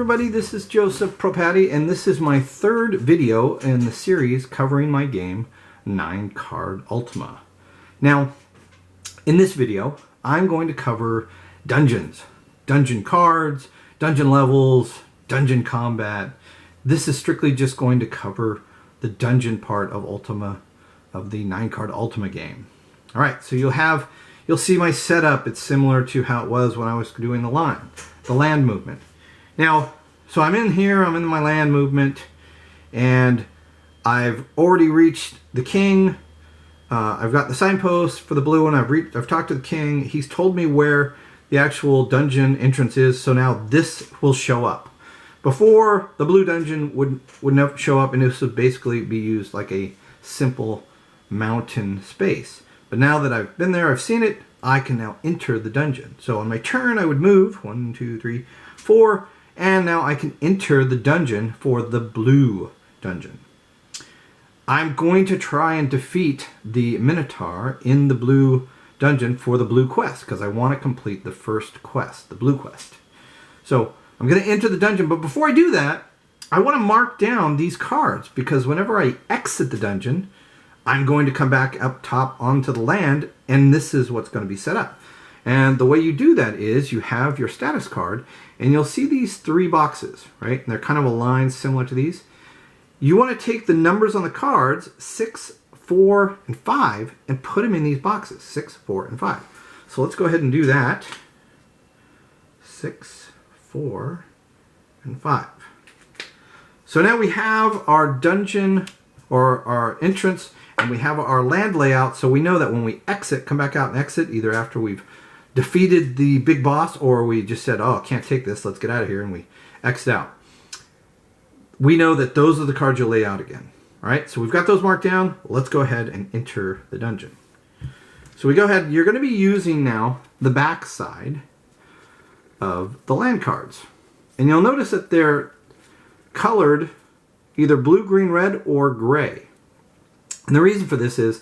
everybody, this is Joseph Propati, and this is my third video in the series covering my game 9-Card Ultima. Now, in this video, I'm going to cover dungeons, dungeon cards, dungeon levels, dungeon combat. This is strictly just going to cover the dungeon part of Ultima, of the 9-Card Ultima game. Alright, so you'll see my setup. It's similar to how it was when I was doing the land movement. Now, so I'm in here, I'm in my land movement, and I've already reached the king. I've got the signpost for the blue one. I've talked to the king. He's told me where the actual dungeon entrance is, so now this will show up. Before, the blue dungeon would never show up, and this would basically be used like a simple mountain space. But now that I've been there, I've seen it, I can now enter the dungeon. So on my turn, I would move 1, 2, 3, 4, and now I can enter the dungeon for the blue dungeon. I'm going to try and defeat the Minotaur in the blue dungeon for the blue quest, because I want to complete the first quest, the blue quest. So I'm going to enter the dungeon, but before I do that, I want to mark down these cards, because whenever I exit the dungeon, I'm going to come back up top onto the land, and this is what's going to be set up. And the way you do that is you have your status card, and you'll see these 3 boxes, right? And they're kind of aligned similar to these. You want to take the numbers on the cards, 6, 4, and 5, and put them in these boxes, 6, 4, and 5. So let's go ahead and do that. 6, 4, and 5. So now we have our dungeon, or our entrance, and we have our land layout, so we know that when we exit, come back out and exit, either after we've defeated the big boss, or we just said, oh, I can't take this, let's get out of here, and we exit out. We know that those are the cards you'll lay out again. Alright, so we've got those marked down. Let's go ahead and enter the dungeon. So we go ahead, you're going to be using now the back side of the land cards. And you'll notice that they're colored either blue, green, red, or gray. And the reason for this is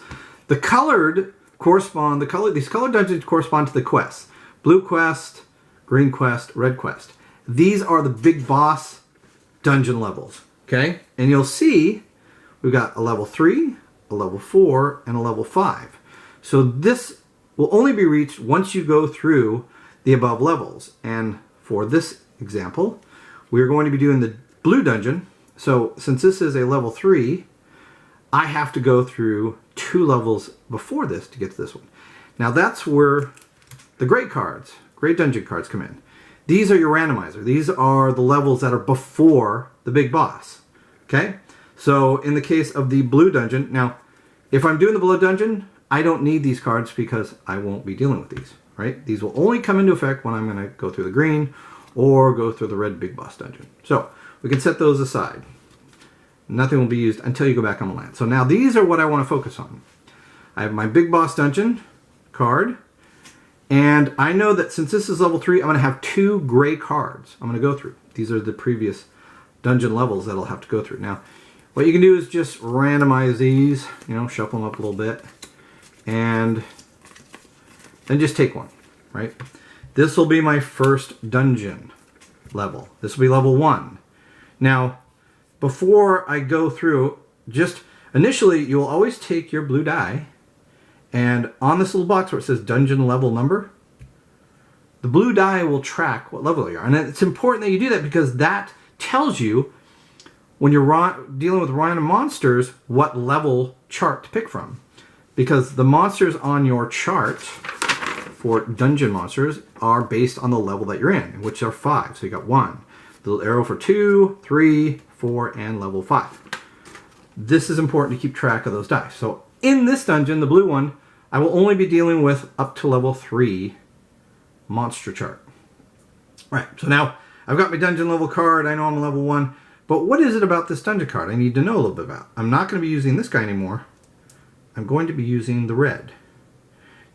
the colored these colored dungeons correspond to the quests. Blue quest, green quest, red quest. These are the big boss dungeon levels. Okay? And you'll see we've got a level 3, a level 4, and a level 5. So this will only be reached once you go through the above levels. And for this example, we're going to be doing the blue dungeon. So since this is a level 3, I have to go through 2 levels before this to get to this one. Now that's where the gray dungeon cards come in. These are your randomizer. These are the levels that are before the big boss. Okay? So in the case of the blue dungeon, now if I'm doing the blue dungeon, I don't need these cards because I won't be dealing with these. Right? These will only come into effect when I'm going to go through the green or go through the red big boss dungeon. So we can set those aside. Nothing will be used until you go back on the land. So now these are what I want to focus on. I have my big boss dungeon card. And I know that since this is level 3, I'm going to have 2 gray cards I'm going to go through. These are the previous dungeon levels that I'll have to go through. Now, what you can do is just randomize these, shuffle them up a little bit. And then just take one, right? This will be my first dungeon level. This will be level 1. Now, before I go through, just initially, you'll always take your blue die, and on this little box where it says dungeon level number, the blue die will track what level you are. And it's important that you do that because that tells you, when you're dealing with random monsters, what level chart to pick from. Because the monsters on your chart for dungeon monsters are based on the level that you're in, which are 5. So you got 1. The little arrow for 2, 3, 4, and level 5. This is important to keep track of those dice. So in this dungeon, the blue one, I will only be dealing with up to level 3 monster chart. Right, so now I've got my dungeon level card. I know I'm level 1. But what is it about this dungeon card I need to know a little bit about? I'm not going to be using this guy anymore. I'm going to be using the red.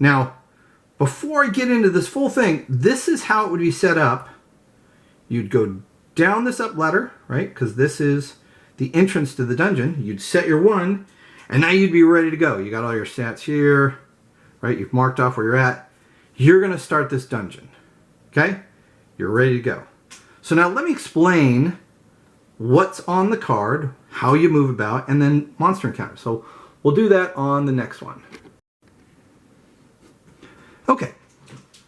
Now, before I get into this full thing, this is how it would be set up. You'd go down this up ladder, right? Because this is the entrance to the dungeon. You'd set your 1, and now you'd be ready to go. You got all your stats here, right? You've marked off where you're at. You're going to start this dungeon, okay? You're ready to go. So now let me explain what's on the card, how you move about, and then monster encounters. So we'll do that on the next one. Okay,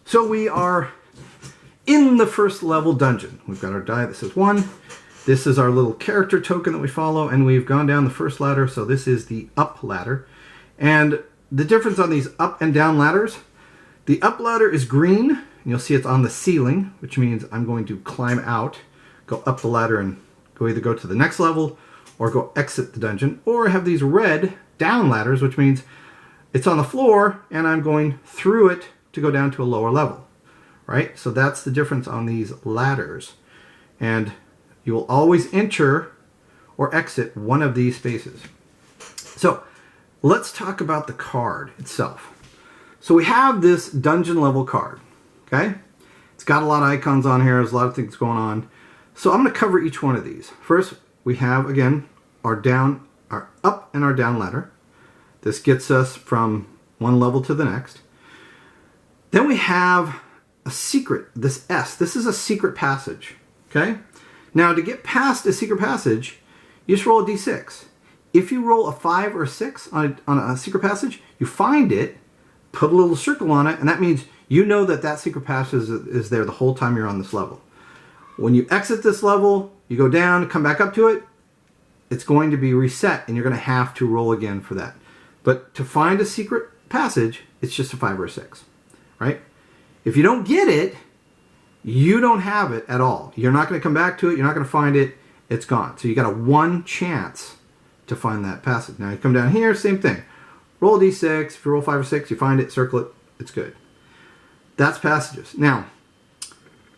so we are in the first level dungeon. We've got our die that says 1. This is our little character token that we follow, and we've gone down the first ladder, so this is the up ladder. And the difference on these up and down ladders, the up ladder is green, and you'll see it's on the ceiling, which means I'm going to climb out, go up the ladder, and either go to the next level, or go exit the dungeon, or have these red down ladders, which means it's on the floor, and I'm going through it to go down to a lower level, right? So that's the difference on these ladders. And you will always enter or exit one of these spaces. So let's talk about the card itself. So we have this dungeon level card, okay? It's got a lot of icons on here. There's a lot of things going on. So I'm going to cover each one of these. First, we have, again, our up and our down ladder. This gets us from one level to the next. Then we have a secret, this S. This is a secret passage, okay? Now, to get past a secret passage, you just roll a d6. If you roll a 5 or a 6 on a secret passage, you find it, put a little circle on it, and that means you know that that secret passage is there the whole time you're on this level. When you exit this level, you go down, come back up to it, it's going to be reset, and you're going to have to roll again for that. But to find a secret passage, it's just a 5 or a 6, right? If you don't get it, you don't have it at all. You're not going to come back to it. You're not going to find it. It's gone. So you got a 1 chance to find that passage. Now you come down here, same thing. Roll a d6. If you roll 5 or 6, you find it, circle it. It's good. That's passages. Now,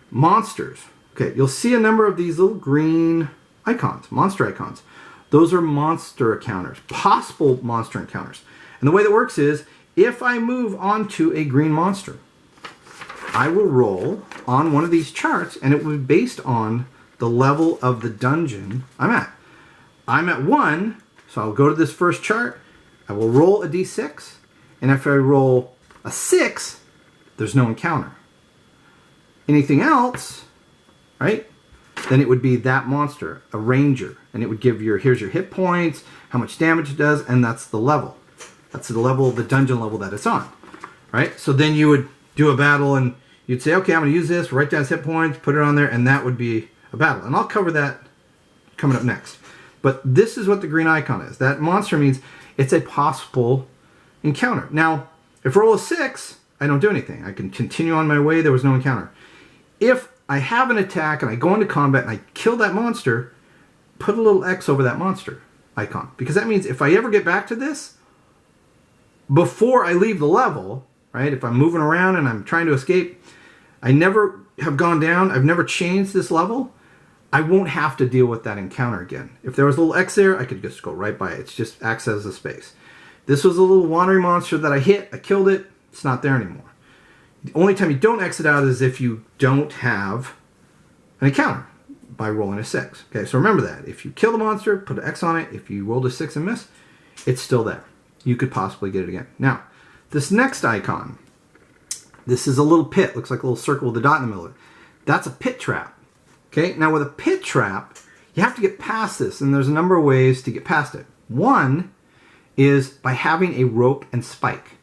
monsters. Okay, you'll see a number of these little green icons, monster icons. Those are monster encounters, possible monster encounters. And the way that works is, if I move onto a green monster, I will roll on one of these charts, and it will be based on the level of the dungeon I'm at. I'm at 1, so I'll go to this first chart. I will roll a d6, and if I roll a 6, there's no encounter. Anything else, right? Then it would be that monster, a ranger, and it would give here's your hit points, how much damage it does, and that's the level. That's the level, the dungeon level that it's on, right? So then you would do a battle, and you'd say, okay, I'm going to use this, write down its hit points, put it on there, and that would be a battle. And I'll cover that coming up next. But this is what the green icon is. That monster means it's a possible encounter. Now, if I roll a 6, I don't do anything. I can continue on my way. There was no encounter. If I have an attack and I go into combat and I kill that monster, put a little X over that monster icon. Because that means if I ever get back to this, before I leave the level, right, if I'm moving around and I'm trying to escape, I never have gone down, I've never changed this level, I won't have to deal with that encounter again. If there was a little X there, I could just go right by it. It just acts as a space. This was a little wandering monster that I hit, I killed it, it's not there anymore. The only time you don't exit out is if you don't have an encounter by rolling a 6. Okay, so remember that. If you kill the monster, put an X on it. If you rolled a 6 and miss, it's still there. You could possibly get it again. Now, this next icon, this is a little pit. Looks like a little circle with a dot in the middle of it. That's a pit trap. Okay, now with a pit trap, you have to get past this, and there's a number of ways to get past it. One is by having a rope and spike.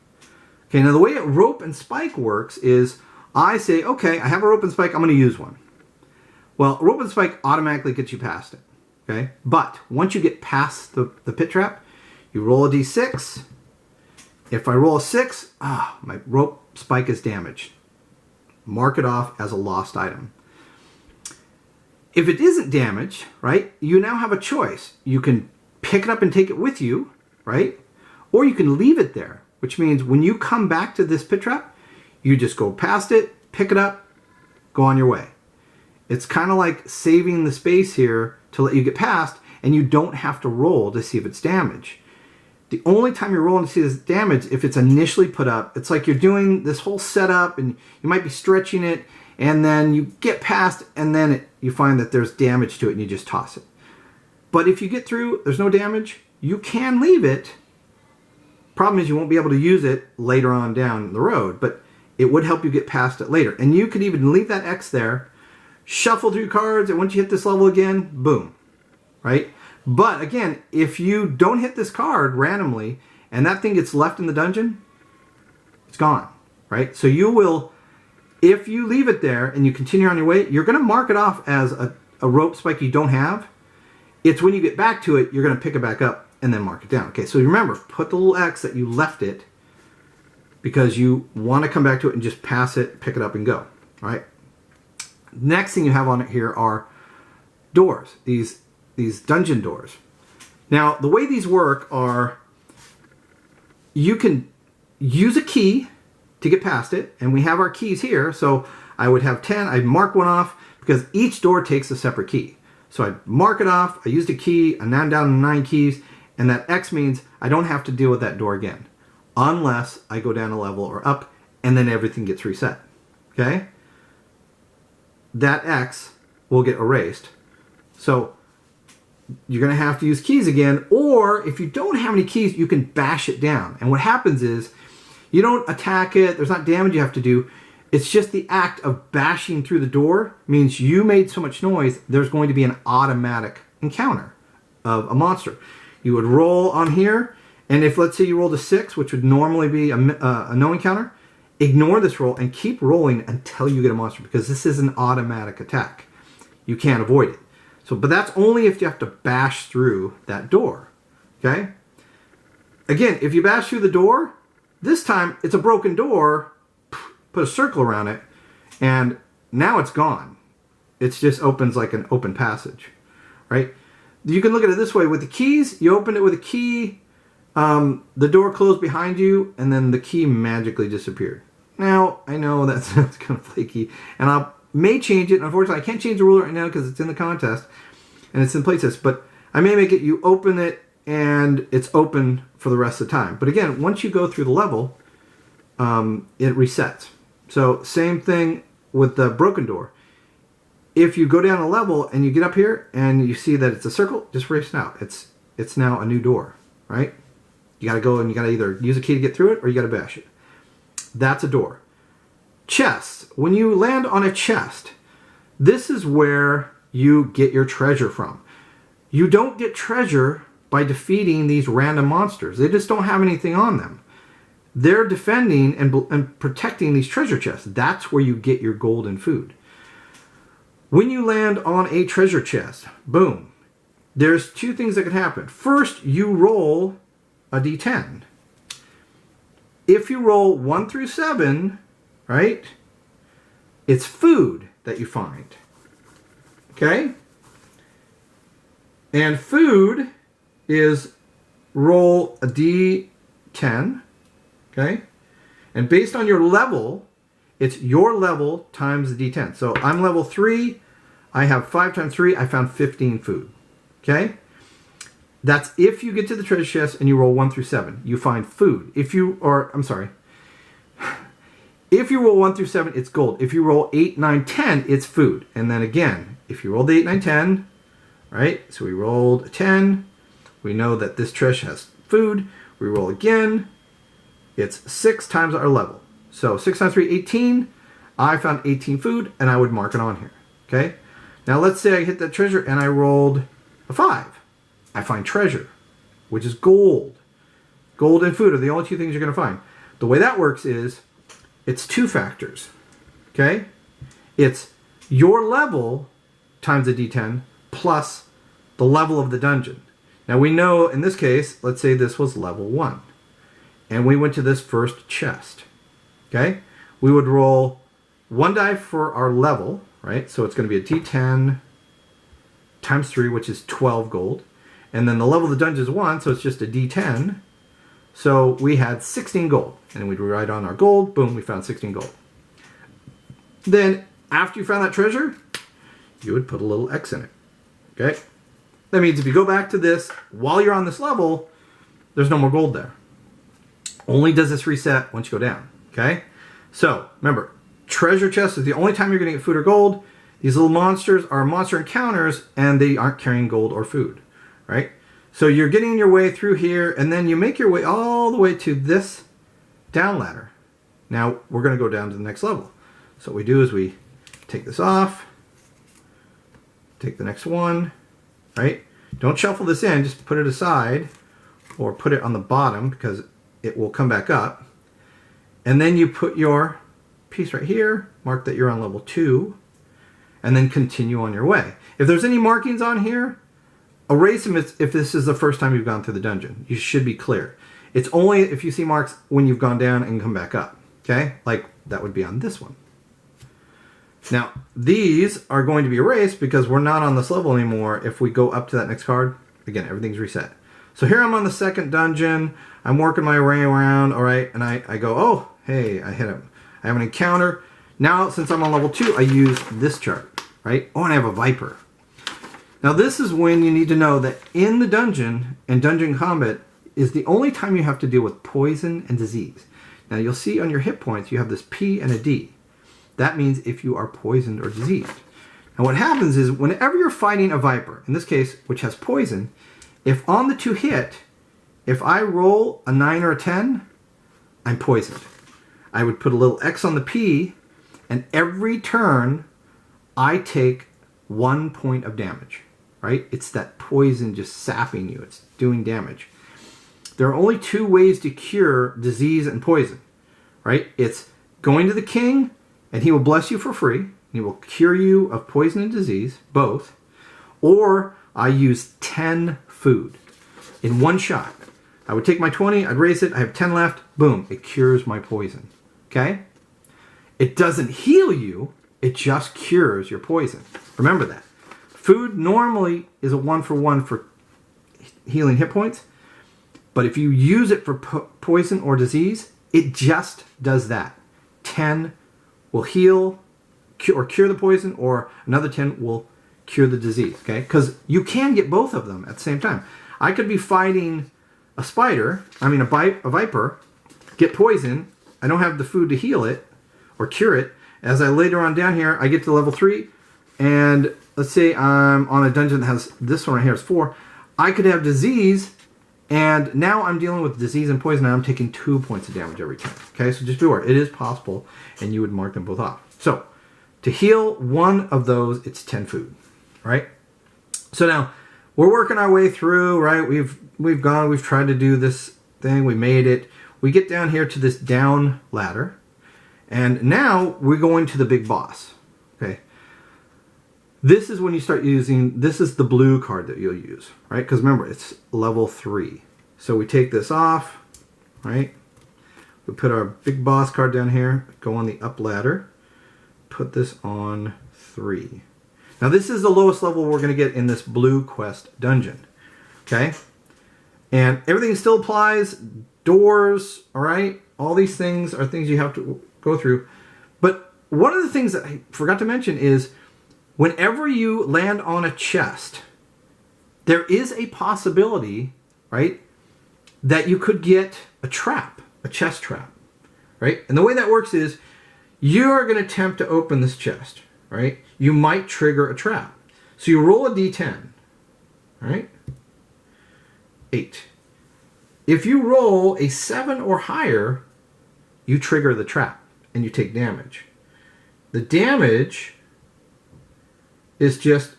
Okay, now the way a rope and spike works is I say, okay, I have a rope and spike, I'm going to use one. Well, a rope and spike automatically gets you past it. Okay, but once you get past the pit trap, you roll a d6. If I roll a 6, my rope spike is damaged. Mark it off as a lost item. If it isn't damaged, right, you now have a choice. You can pick it up and take it with you, right? Or you can leave it there, which means when you come back to this pit trap, you just go past it, pick it up, go on your way. It's kind of like saving the space here to let you get past, and you don't have to roll to see if it's damaged. The only time you're rolling to see this damage, if it's initially put up, it's like you're doing this whole setup and you might be stretching it, and then you get past, and then you find that there's damage to it and you just toss it. But if you get through, there's no damage, you can leave it. Problem is you won't be able to use it later on down the road, but it would help you get past it later. And you could even leave that X there, shuffle through cards, and once you hit this level again, boom, right? But again, if you don't hit this card randomly and that thing gets left in the dungeon, it's gone, right? So you will, if you leave it there and you continue on your way, you're going to mark it off as a rope spike you don't have. It's when you get back to it, you're going to pick it back up and then mark it down. Okay, so remember, put the little X that you left it because you want to come back to it and just pass it, pick it up, and go, right? Next thing you have on it here are doors, these dungeon doors. Now, the way these work are you can use a key to get past it, and we have our keys here. So I would have 10, I'd mark one off because each door takes a separate key. So I'd mark it off, I used a key, and now I'm down to 9 keys, and that X means I don't have to deal with that door again unless I go down a level or up, and then everything gets reset, okay? That X will get erased. So you're going to have to use keys again, or if you don't have any keys, you can bash it down. And what happens is you don't attack it, there's not damage you have to do. It's just the act of bashing through the door means you made so much noise, there's going to be an automatic encounter of a monster. You would roll on here, and if let's say you rolled a 6, which would normally be a no encounter, ignore this roll and keep rolling until you get a monster, because this is an automatic attack. You can't avoid it. So, but that's only if you have to bash through that door, okay? Again, if you bash through the door, this time it's a broken door, put a circle around it, and now it's gone. It just opens like an open passage, right? You can look at it this way. With the keys, you open it with a key, the door closed behind you, and then the key magically disappeared. Now, I know that sounds kind of flaky, and I may change it. And unfortunately, I can't change the rule right now because it's in the contest, and it's in playtest, but I may make it you open it, and it's open for the rest of the time. But again, once you go through the level, it resets. So same thing with the broken door. If you go down a level and you get up here and you see that it's a circle, just erase it out. It's now a new door, right? You got to go and you got to either use a key to get through it or you got to bash it. That's a door. Chests. When you land on a chest, this is where you get your treasure from. You don't get treasure by defeating these random monsters. They just don't have anything on them. They're defending and protecting these treasure chests. That's where you get your gold and food. When you land on a treasure chest, boom, there's 2 things that can happen. First, you roll a d10. If you roll 1 through 7, right, it's food that you find. Okay? And food is roll a d10. Okay? And based on your level, it's your level times the d10. So I'm level 3. I have 5 times 3. I found 15 food. Okay? That's if you get to the treasure chest and you roll 1 through 7. You find food. If you roll 1 through 7, it's gold. If you roll 8, 9, 10, it's food. And then again, if you rolled 8, 9, 10, right? So we rolled a 10. We know that this treasure has food. We roll again. It's 6 times our level. So 6 times 3, 18. I found 18 food, and I would mark it on here. Okay? Now let's say I hit that treasure, and I rolled a 5. I find treasure, which is gold. Gold and food are the only 2 things you're going to find. The way that works is, it's 2 factors. Okay? It's your level times the d10 plus the level of the dungeon. Now we know, in this case, let's say this was level 1. And we went to this first chest. Okay? We would roll 1 die for our level, right? So it's going to be a d10 times 3, which is 12 gold. And then the level of the dungeon is 1, so it's just a d10. So we had 16 gold. And we'd write on our gold. Boom, we found 16 gold. Then, after you found that treasure, you would put a little X in it. Okay? That means if you go back to this, while you're on this level, there's no more gold there. Only does this reset once you go down. Okay? So, remember, treasure chest is the only time you're going to get food or gold. These little monsters are monster encounters, and they aren't carrying gold or food. Right? So you're getting your way through here, and then you make your way all the way to this down ladder. Now, we're going to go down to the next level. So what we do is we take this off, take the next one, right? Don't shuffle this in, just put it aside or put it on the bottom because it will come back up. And then you put your piece right here, mark that you're on level 2, and then continue on your way. If there's any markings on here, erase them if this is the first time you've gone through the dungeon. You should be clear. It's only if you see marks when you've gone down and come back up. Okay? Like that would be on this one. Now, these are going to be erased because we're not on this level anymore. If we go up to that next card, again, everything's reset. So here I'm on the second dungeon. I'm working my way around, all right? And I go, oh, hey, I hit him. I have an encounter. Now, since I'm on level 2, I use this chart, right? Oh, and I have a Viper. Now, this is when you need to know that in the dungeon and dungeon combat is the only time you have to deal with poison and disease. Now, you'll see on your hit points, you have this P and a D. That means if you are poisoned or diseased. And what happens is whenever you're fighting a Viper, in this case, which has poison, if on the 2 hit, if I roll a 9 or a 10, I'm poisoned. I would put a little X on the P, and every turn, I take 1 point of damage, right? It's that poison just sapping you. It's doing damage. There are only 2 ways to cure disease and poison, right? It's going to the king, and he will bless you for free. He will cure you of poison and disease, both. Or I use 10 food in one shot. I would take my 20, I'd raise it, I have 10 left, boom, it cures my poison. Okay? It doesn't heal you, it just cures your poison. Remember that. Food normally is a 1-for-1 for healing hit points, but if you use it for poison or disease, it just does that. 10 will heal or cure the poison, or another 10 will cure the disease, okay? Because you can get both of them at the same time. I could be fighting a viper, get poison, I don't have the food to heal it or cure it. As I later on down here, I get to level 3, and let's say I'm on a dungeon that has, this one right here is 4, I could have disease, and now I'm dealing with disease and poison, and I'm taking 2 points of damage every turn. Okay, so just be aware, it is possible, and you would mark them both off. So, to heal one of those, it's 10 food, right? So now, we're working our way through, right? We've tried to do this thing, we made it. We get down here to this down ladder, and now we're going to the big boss, okay? This is when you start using, this is the blue card that you'll use, right? Because remember, it's level 3. So we take this off, right? We put our big boss card down here, go on the up ladder, put this on 3. Now this is the lowest level we're going to get in this blue quest dungeon, okay? And everything still applies, doors, all right? All these things are things you have to go through. But one of the things that I forgot to mention is whenever you land on a chest, there is a possibility, right, that you could get a trap, a chest trap, right? And the way that works is you are going to attempt to open this chest, right? You might trigger a trap. So you roll a d10, right? 8. If you roll a 7 or higher, you trigger the trap and you take damage. The damage is just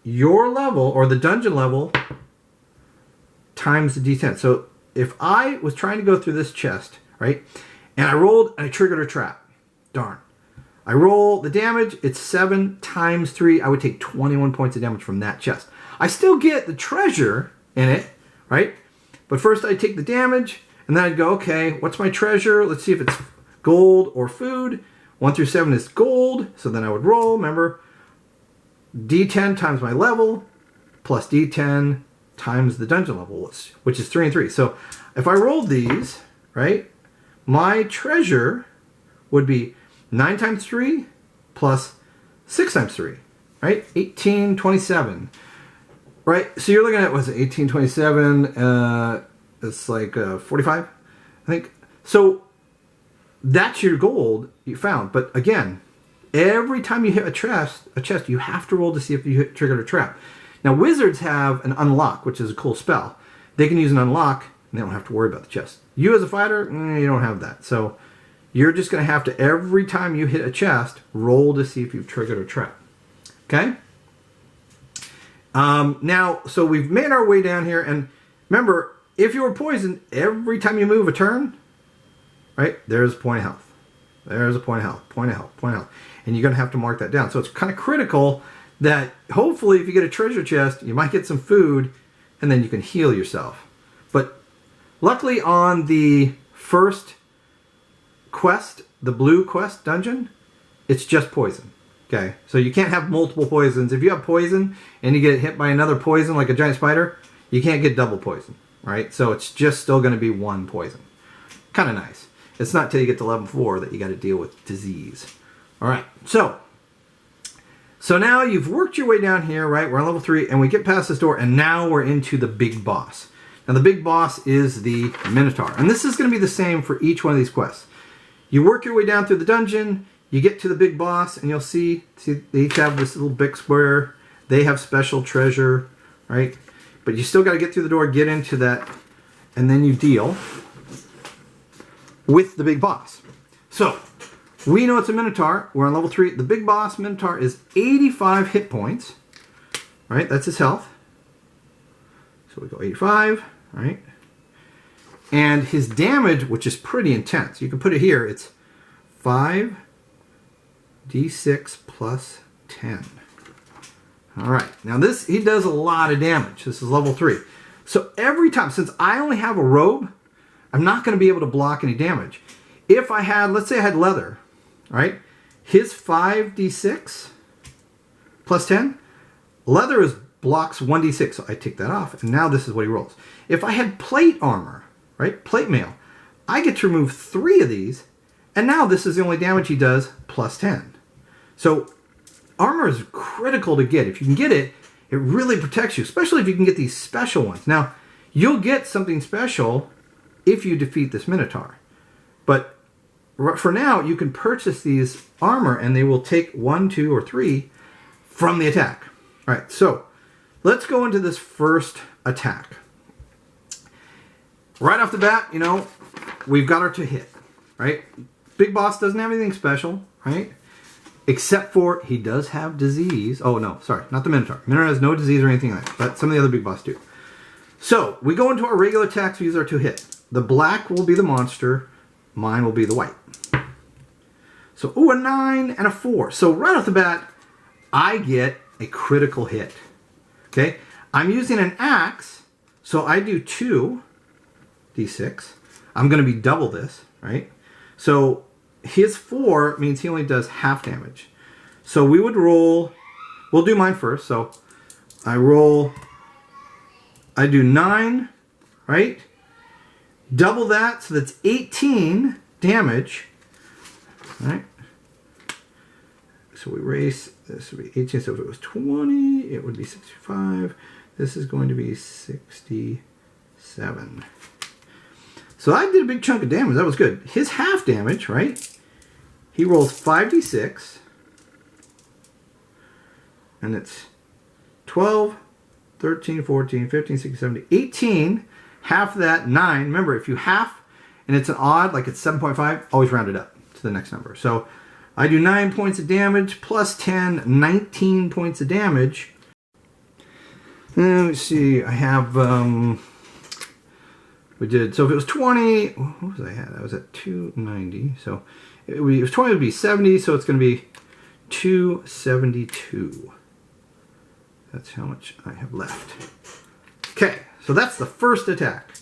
your level or the dungeon level times the d10. So if I was trying to go through this chest, right, and I rolled and I triggered a trap, darn. I roll the damage, it's 7 times 3. I would take 21 points of damage from that chest. I still get the treasure in it, right? But first I take the damage, and then I'd go, okay, what's my treasure? Let's see if it's gold or food. 1 through 7 is gold, so then I would roll, remember, d10 times my level, plus d10 times the dungeon level, which is 3 and 3. So if I rolled these, right, my treasure would be 9 times 3 plus 6 times 3, right? 1827, right? So you're looking at, what's it, 1827, it's like 45, I think. So that's your gold you found. But again, every time you hit a chest, you have to roll to see if you triggered a trap. Now, wizards have an unlock, which is a cool spell. They can use an unlock, and they don't have to worry about the chest. You as a fighter, you don't have that. So you're just going to have to, every time you hit a chest, roll to see if you've triggered a trap. Okay? Now, so we've made our way down here, and remember, if you were poisoned, every time you move a turn, right, there's a point of health. There's a point of health, point of health, point of health. And you're going to have to mark that down. So it's kind of critical that hopefully if you get a treasure chest, you might get some food, and then you can heal yourself. But luckily on the first quest, the blue quest dungeon, it's just poison. Okay, so you can't have multiple poisons. If you have poison and you get hit by another poison like a giant spider, you can't get double poison, right? So it's just still going to be one poison. Kind of nice. It's not till you get to level 4 that you got to deal with disease. All right, so now you've worked your way down here, right? We're on level 3, and we get past this door, and now we're into the big boss. Now the big boss is the Minotaur, and this is going to be the same for each one of these quests. You work your way down through the dungeon, you get to the big boss, and you'll see they each have this little big square. They have special treasure, right? But you still got to get through the door, get into that, and then you deal with the big boss. So, we know it's a Minotaur. We're on level 3. The big boss Minotaur is 85 hit points, right? That's his health. So we go 85, right? And his damage, which is pretty intense. You can put it here. It's 5d6 plus 10. All right. Now this, he does a lot of damage. This is level 3. So every time, since I only have a robe, I'm not going to be able to block any damage. If I had, let's say I had leather, right? His 5d6 plus 10, leather blocks 1d6, so I take that off, and now this is what he rolls. If I had plate armor, right, plate mail, I get to remove 3 of these, and now this is the only damage he does, plus 10. So armor is critical to get. If you can get it, it really protects you, especially if you can get these special ones. Now, you'll get something special if you defeat this Minotaur. But for now, you can purchase these armor, and they will take 1, 2, or 3 from the attack. All right, so let's go into this first attack. Right off the bat, you know, we've got our to hit, right? Big boss doesn't have anything special, right? Except for he does have disease. Oh, no, sorry, not the Minotaur. Minotaur has no disease or anything like that, but some of the other big boss do. So we go into our regular attacks. We use our to hit. The black will be the monster. Mine will be the white. So, ooh, a 9 and a 4. So right off the bat, I get a critical hit. Okay? I'm using an axe, so I do 2d6. I'm going to be double this, right? So his 4 means he only does half damage. So we would roll, we'll do mine first. So I do 9, right? Double that, so that's 18 damage. All right. So we erase, this would be 18. So if it was 20, it would be 65. This is going to be 67. So I did a big chunk of damage. That was good. His half damage, right? He rolls 5d6. And it's 12, 13, 14, 15, 16, 17, 18. Half of that, 9. Remember, if you half and it's an odd, like it's 7.5, always round it up to the next number. So I do 9 points of damage plus 10, 19 points of damage. And let's see, I have, we did, so if it was 20, what was I had? I was at 290. So if it was 20, it would be 70. So it's going to be 272. That's how much I have left. Okay. So that's the first attack.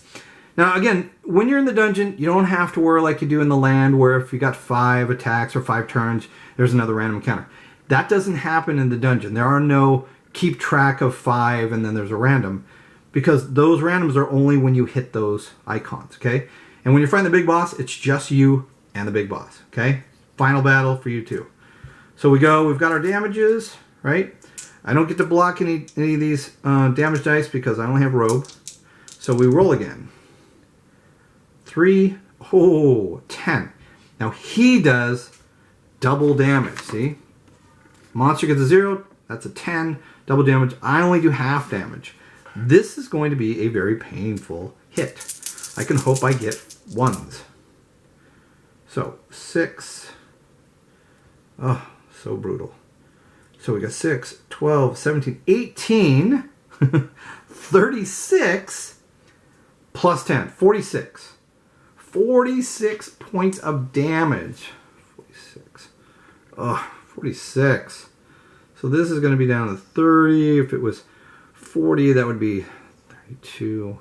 Now again, when you're in the dungeon, you don't have to worry like you do in the land where if you got 5 attacks or 5 turns, there's another random encounter. That doesn't happen in the dungeon. There are no keep track of 5 and then there's a random, because those randoms are only when you hit those icons, okay? And when you're fighting the big boss, it's just you and the big boss, okay? Final battle for you two. So we go, we've got our damages, right? I don't get to block any of these damage dice because I only have robe. So we roll again. 3, 10. Now he does double damage, see? Monster gets a 0, that's a 10. Double damage, I only do half damage. This is going to be a very painful hit. I can hope I get 1s. So 6. Oh, so brutal. So we got 6, 12, 17, 18, 36, plus 10, 46. 46 points of damage. 46. Oh, 46. So this is going to be down to 30. If it was 40, that would be 32.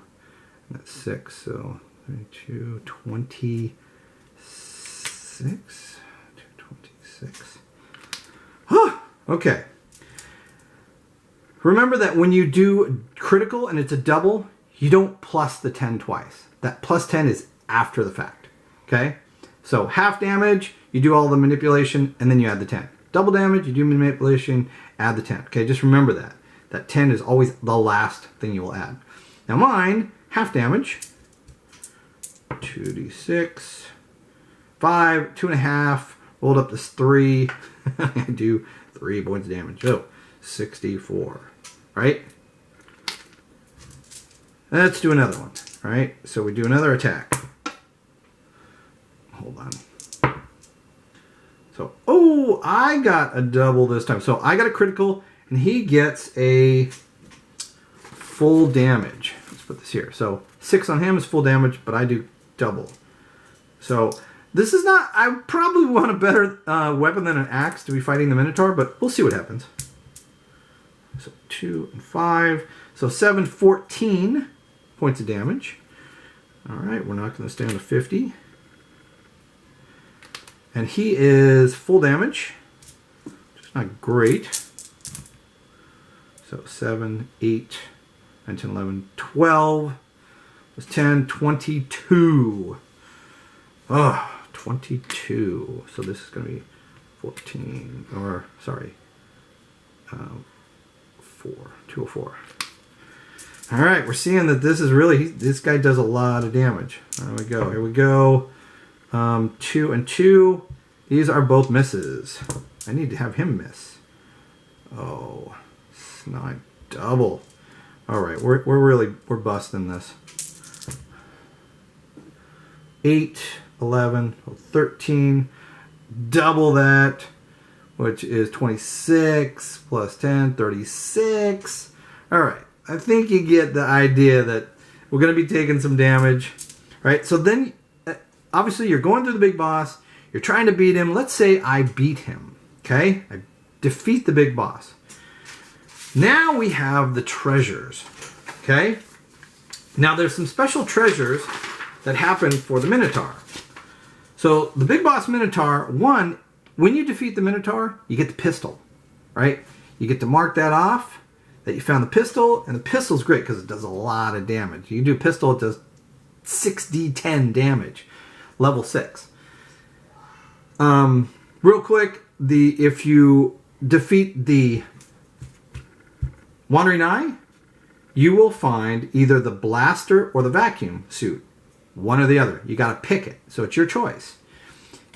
And that's 6. So 32, 26. 26. Huh. Okay. Remember that when you do critical and it's a double, you don't plus the 10 twice. That plus 10 is after the fact. Okay? So half damage, you do all the manipulation, and then you add the 10. Double damage, you do manipulation, add the 10. Okay, just remember that. That 10 is always the last thing you will add. Now mine, half damage, 2d6, 5, 2.5, rolled up to 3. I do 3 points of damage. So 64, right? Let's do another one, right? So we do another attack. Hold on. So, oh, I got a double this time. So I got a critical, and he gets a full damage. Let's put this here. So 6 on him is full damage, but I do double. So this is not, I probably want a better weapon than an axe to be fighting the Minotaur, but we'll see what happens. So 2 and 5. So 7, 14 points of damage. All right, we're knocking this down to 50. And he is full damage, which is not great. So 7, 8, 9, 10, 11, 12. That's 10, 22. Oh, 22. So this is going to be 14, or sorry, 4, 204. All right, we're seeing that this is really, this guy does a lot of damage. There we go. Here we go. 2 and 2. These are both misses. I need to have him miss. Oh, it's not double. All right, we're busting this. 8, 11, 13. Double that, which is 26 plus 10, 36. All right, I think you get the idea that we're going to be taking some damage, right? So then, obviously, you're going through the big boss. You're trying to beat him. Let's say I beat him, okay? I defeat the big boss. Now we have the treasures, okay? Now there's some special treasures that happen for the Minotaur. So the big boss Minotaur, one, when you defeat the Minotaur, you get the pistol, right? You get to mark that off, that you found the pistol, and the pistol's great because it does a lot of damage. You do a pistol, it does 6d10 damage, level 6. Real quick, if you defeat the Wandering Eye, you will find either the blaster or the vacuum suit. One or the other. You got to pick it. So it's your choice.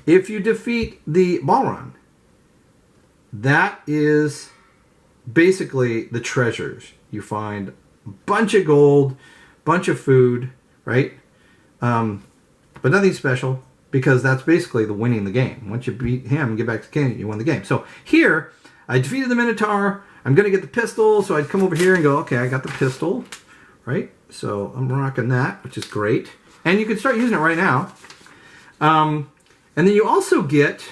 If you defeat the Balrog, that is basically the treasures. You find a bunch of gold, bunch of food, right? But nothing special, because that's basically the winning the game. Once you beat him and get back to the king, you win the game. So here, I defeated the Minotaur. I'm going to get the pistol, so I'd come over here and go, okay, I got the pistol, right? So I'm rocking that, which is great. And you can start using it right now. And then you also get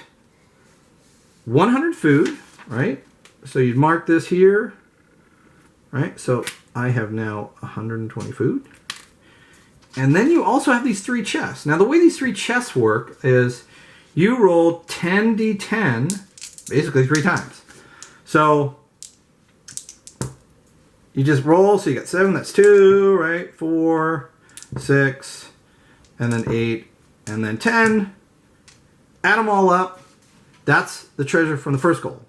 100 food, right? So you'd mark this here, right? So I have now 120 food. And then you also have these 3 chests. Now the way these 3 chests work is you roll 10d10 basically 3 times. So you just roll, so you got 7, that's 2, right? 4, 6, and then 8, and then 10. Add them all up. That's the treasure from the first goal,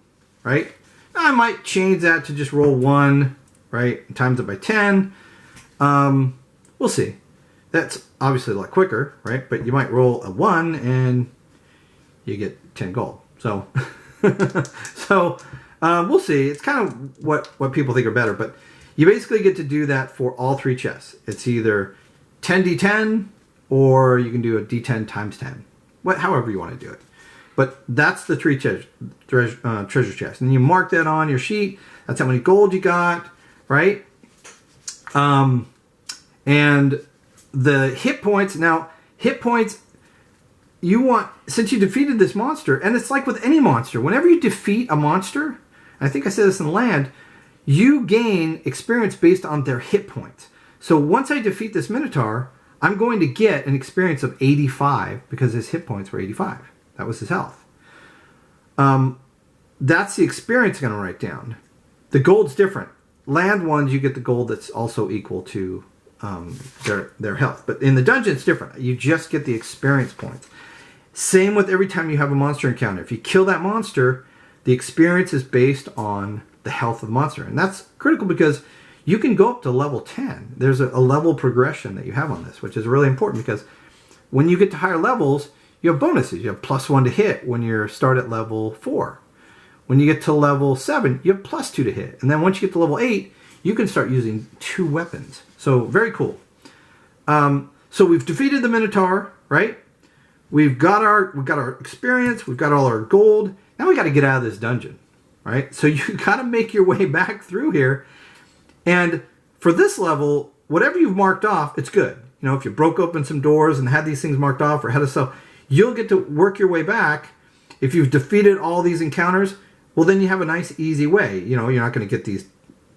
right? Now I might change that to just roll 1, right? And times it by 10. We'll see. That's obviously a lot quicker, right? But you might roll a 1 and you get 10 gold. So, we'll see. It's kind of what people think are better, but you basically get to do that for all 3 chests. It's either 10d10 or you can do a d10 times 10. However you want to do it. But that's the treasure chest. And you mark that on your sheet. That's how many gold you got, right? And the hit points. Now, hit points, you want, since you defeated this monster, and it's like with any monster, whenever you defeat a monster, I think I said this in land, you gain experience based on their hit points. So once I defeat this Minotaur, I'm going to get an experience of 85 because his hit points were 85. That was his health. That's the experience I'm going to write down. The gold's different. Land ones, you get the gold that's also equal to their health. But in the dungeon, it's different. You just get the experience points. Same with every time you have a monster encounter. If you kill that monster, the experience is based on the health of the monster. And that's critical because you can go up to level 10. There's a level progression that you have on this, which is really important because when you get to higher levels, you have bonuses. You have +1 to hit when you start at level 4. When you get to level 7, you have +2 to hit. And then once you get to level 8, you can start using 2 weapons. So very cool. So we've defeated the Minotaur, right? We've got our experience. We've got all our gold. Now we got to get out of this dungeon, right? So you got to make your way back through here. And for this level, whatever you've marked off, it's good. You know, if you broke open some doors and had these things marked off or had a cell, you'll get to work your way back. If you've defeated all these encounters, well, then you have a nice, easy way. You know, you're not going to get these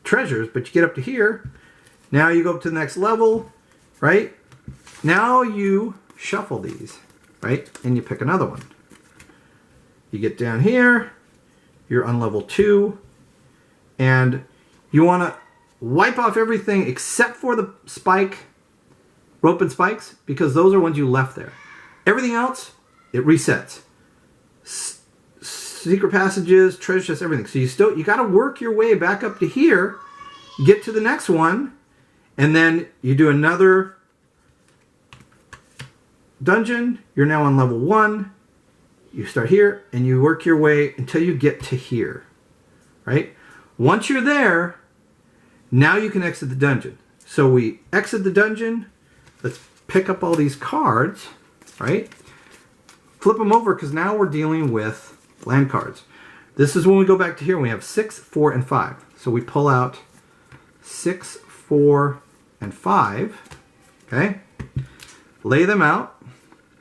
treasures, but you get up to here. Now you go up to the next level, right? Now you shuffle these, right? And you pick another one. You get down here. You're on level 2. And you want to wipe off everything except for the rope and spikes, because those are ones you left there. Everything else, it resets. Secret passages, treasure chests, everything. So you got to work your way back up to here, get to the next one, and then you do another dungeon. You're now on level 1. You start here, and you work your way until you get to here, right? Once you're there, now you can exit the dungeon. So we exit the dungeon. Let's pick up all these cards, right? Flip them over because now we're dealing with land cards. This is when we go back to here. We have 6, 4, and 5. So we pull out 6, 4, and 5. Okay? Lay them out.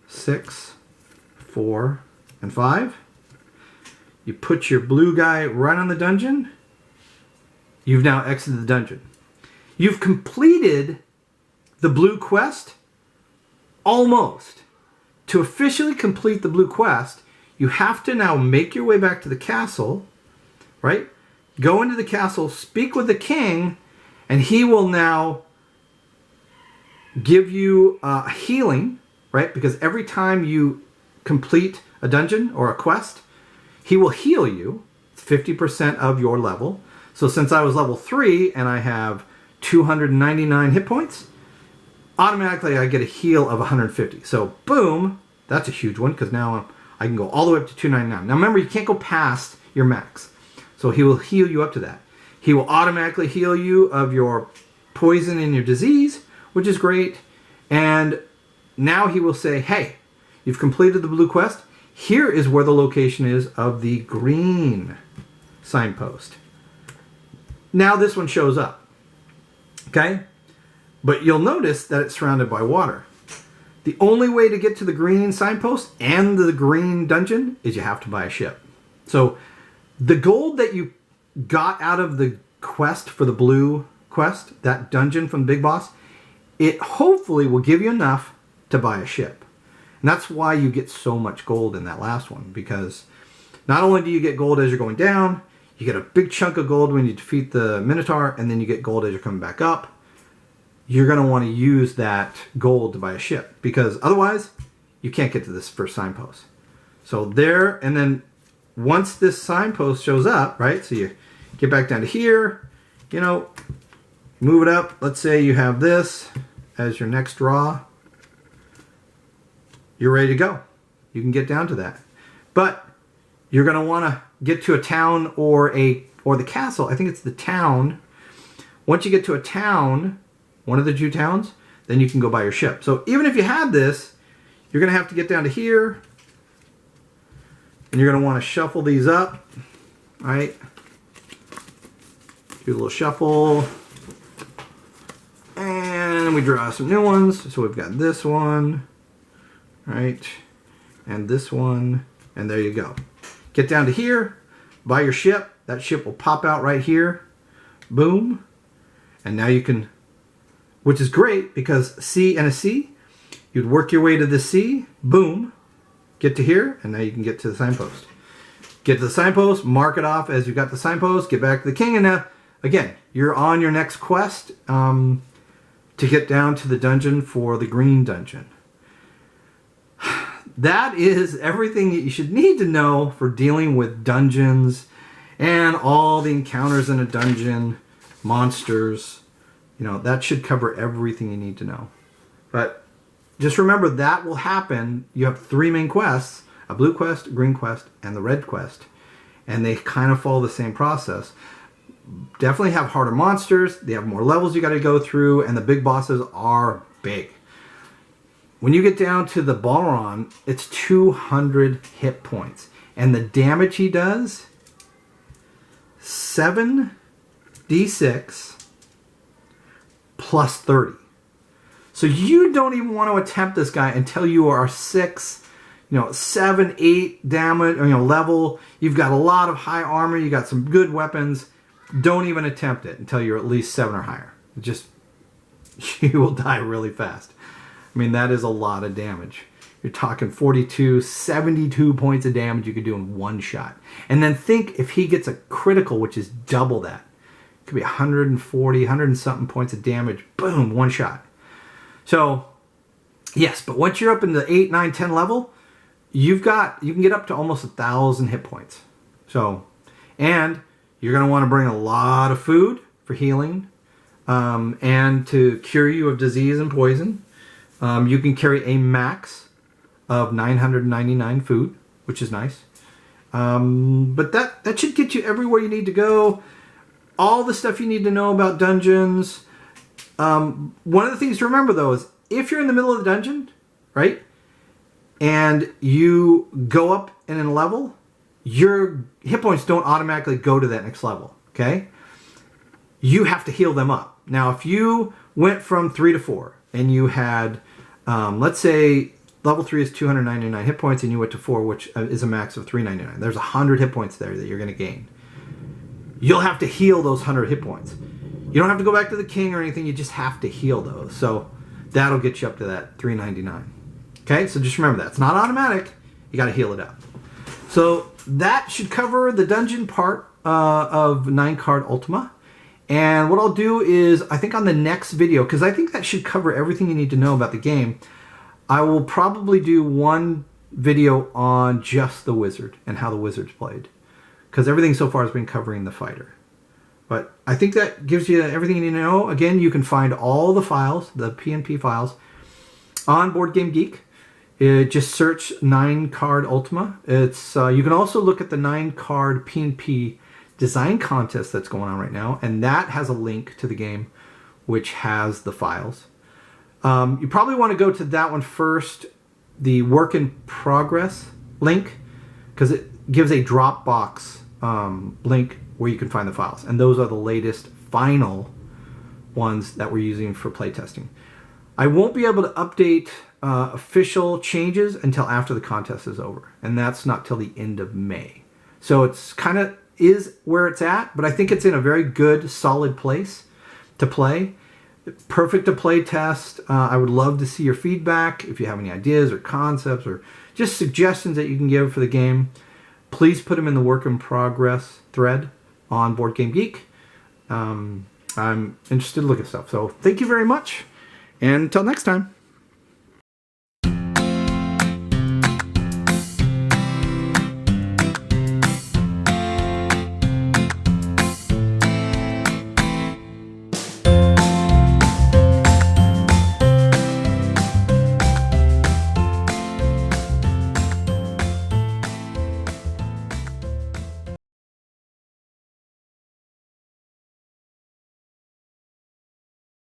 6, 4, and 5. You put your blue guy right on the dungeon. You've now exited the dungeon. You've completed the blue quest almost. To officially complete the blue quest, you have to now make your way back to the castle, right? Go into the castle, speak with the king, and he will now give you a healing, right? Because every time you complete a dungeon or a quest, he will heal you. It's 50% of your level. So since I was level 3 and I have 299 hit points, automatically I get a heal of 150. So boom, that's a huge one because now I can go all the way up to 299. Now remember, you can't go past your max. So he will heal you up to that. He will automatically heal you of your poison and your disease, which is great. And now he will say, hey, you've completed the blue quest. Here is where the location is of the green signpost. Now this one shows up. Okay? But you'll notice that it's surrounded by water. The only way to get to the green signpost and the green dungeon is you have to buy a ship. So the gold that you got out of the quest for the blue quest, that dungeon from Big Boss, it hopefully will give you enough to buy a ship. And that's why you get so much gold in that last one, because not only do you get gold as you're going down, you get a big chunk of gold when you defeat the Minotaur, and then you get gold as you're coming back up. You're going to want to use that gold to buy a ship, because otherwise you can't get to this first signpost. So there, and then once this signpost shows up, right, so you get back down to here, you know, move it up. Let's say you have this as your next draw. You're ready to go. You can get down to that. But you're going to want to get to a town or the castle. I think it's the town. Once you get to a town, one of the 2 towns, then you can go buy your ship. So even if you had this, you're going to have to get down to here, And you're going to want to shuffle these up, right? Do a little shuffle. And we draw some new ones. So we've got this one, right? And this one. And there you go. Get down to here, buy your ship. That ship will pop out right here. Boom. And now you can, which is great because C and a C, you'd work your way to the C, boom, get to here, and now you can get to the signpost. Get to the signpost, mark it off as you got the signpost, get back to the king, and now, again, you're on your next quest to get down to the dungeon for the green dungeon. That is everything that you should need to know for dealing with dungeons and all the encounters in a dungeon, monsters. You know, that should cover everything you need to know. But just remember that will happen. You have 3 main quests, a blue quest, a green quest, and the red quest. And they kind of follow the same process. Definitely have harder monsters. They have more levels you got to go through. And the big bosses are big. When you get down to the Balron, it's 200 hit points. And the damage he does, 7d6 plus 30. So you don't even want to attempt this guy until you are 6, 7, 8 damage, level. You've got a lot of high armor. You got some good weapons. Don't even attempt it until you're at least 7 or higher. You will die really fast. I mean, that is a lot of damage. You're talking 42, 72 points of damage you could do in one shot. And then think if he gets a critical, which is double that. It could be 140, 100 and something points of damage. Boom, one shot. So, yes, but once you're up in the 8, 9, 10 level, you can get up to almost 1,000 hit points. So, and you're going to want to bring a lot of food for healing and to cure you of disease and poison. You can carry a max of 999 food, which is nice. But that should get you everywhere you need to go. All the stuff you need to know about dungeons. One of the things to remember, though, is if you're in the middle of the dungeon, right, and you go up in a level, your hit points don't automatically go to that next level, okay? You have to heal them up. Now, if you went from 3 to 4, and you had, let's say, level 3 is 299 hit points, and you went to 4, which is a max of 399. There's 100 hit points there that you're going to gain. You'll have to heal those 100 hit points. You don't have to go back to the king or anything. You just have to heal those. So that'll get you up to that 399. Okay, so just remember that. It's not automatic. You got to heal it up. So that should cover the dungeon part of 9-card Ultima. And what I'll do is, I think on the next video, because I think that should cover everything you need to know about the game, I will probably do one video on just the wizard and how the wizard's played. Because everything so far has been covering the fighter. But I think that gives you everything you need to know. Again, you can find all the files, the PNP files, on Board Game Geek. Just search 9-card Ultima. You can also look at the 9-card PNP design contest that's going on right now, and that has a link to the game, which has the files. You probably want to go to that one first, the work in progress link, because it gives a Dropbox link where you can find the files, and those are the latest final ones that we're using for playtesting. I won't be able to update official changes until after the contest is over, and that's not till the end of May. So it's kind of is where it's at, but I think it's in a very good, solid place to play. Perfect to play test. I would love to see your feedback. If you have any ideas or concepts or just suggestions that you can give for the game, please put them in the work in progress thread on Board Game Geek. I'm interested to look at stuff. So thank you very much, and until next time.